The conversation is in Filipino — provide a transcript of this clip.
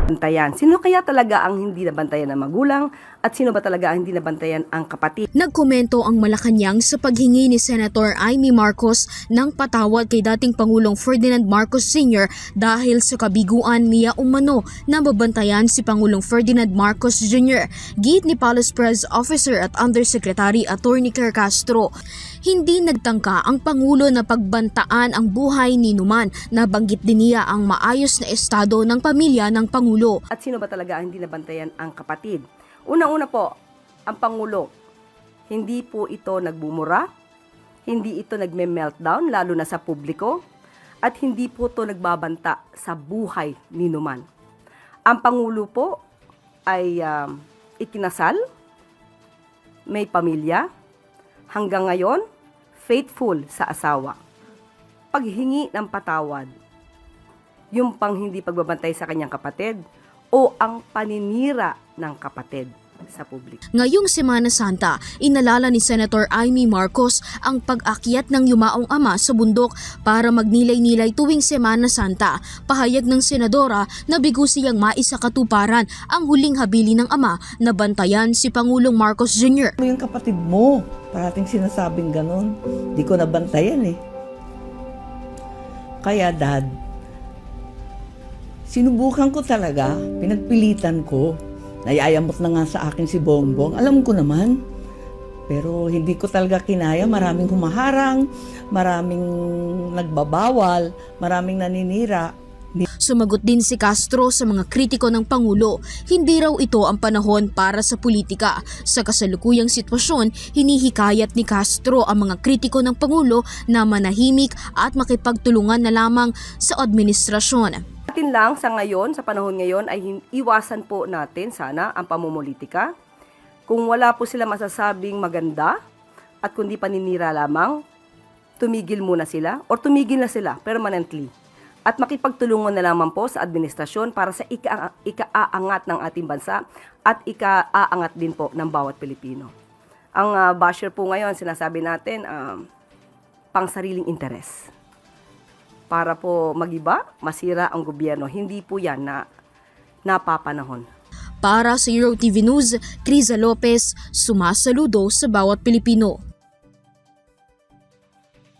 Bantayan. Sino kaya talaga ang hindi nabantayan ng magulang at sino ba talaga ang hindi nabantayan ang kapatid? Nagkomento ang Malacanang sa paghingi ni Senator Amy Marcos ng patawad kay dating Pangulong Ferdinand Marcos Sr. dahil sa kabiguan niya umano na mabantayan si Pangulong Ferdinand Marcos Jr. Git ni Palace Press Officer at Undersecretary Attorney Kerr Castro. Hindi nagtangka ang Pangulo na pagbantaan ang buhay ni Numan. Nabanggit din niya ang maayos na estado ng pamilya ng Pangulo. At sino ba talaga ang hindi nabantayan ang kapatid? Unang-una po, ang Pangulo, hindi po ito nagbumura, hindi ito nagme-meltdown lalo na sa publiko, at hindi po ito nagbabanta sa buhay ni Numan. Ang Pangulo po ay ikinasal, may pamilya, hanggang ngayon, faithful sa asawa. Paghingi ng patawad, yung pang hindi pagbabantay sa kanyang kapatid, o ang paninira ng kapatid sa publiko. Ngayong Semana Santa, inalala ni Senator Amy Marcos ang pag-akyat ng yumaong ama sa bundok para magnilay-nilay tuwing Semana Santa. Pahayag ng senadora na bigo siyang maisakatuparan ang huling habili ng ama na bantayan si Pangulong Marcos Jr. Yung kapatid mo, parating sinasabing ganon. Di ko nabantayan eh. Kaya dad, sinubukan ko talaga, pinagpilitan ko. Nayayamot na nga sa akin si Bongbong. Alam ko naman. Pero hindi ko talaga kinaya. Maraming humaharang, maraming nagbabawal, maraming naninira. Sumagot din si Castro sa mga kritiko ng Pangulo. Hindi raw ito ang panahon para sa politika. Sa kasalukuyang sitwasyon, hinihikayat ni Castro ang mga kritiko ng Pangulo na manahimik at makipagtulungan na lamang sa administrasyon. Atin lang sa ngayon, sa panahon ngayon, ay iwasan po natin sana ang pamumulitika. Kung wala po sila masasabing maganda at kundi paninira lamang, tumigil muna sila or tumigil na sila permanently. At makipagtulungan na lamang po sa administrasyon para sa ika-aangat ng ating bansa at ika-aangat din po ng bawat Pilipino. Ang basher po ngayon, sinasabi natin, pang sariling interes. Para po magiba, masira ang gobyerno. Hindi po yan na napapanahon. Para sa Euro TV News, Criza Lopez, sumasaludo sa bawat Pilipino.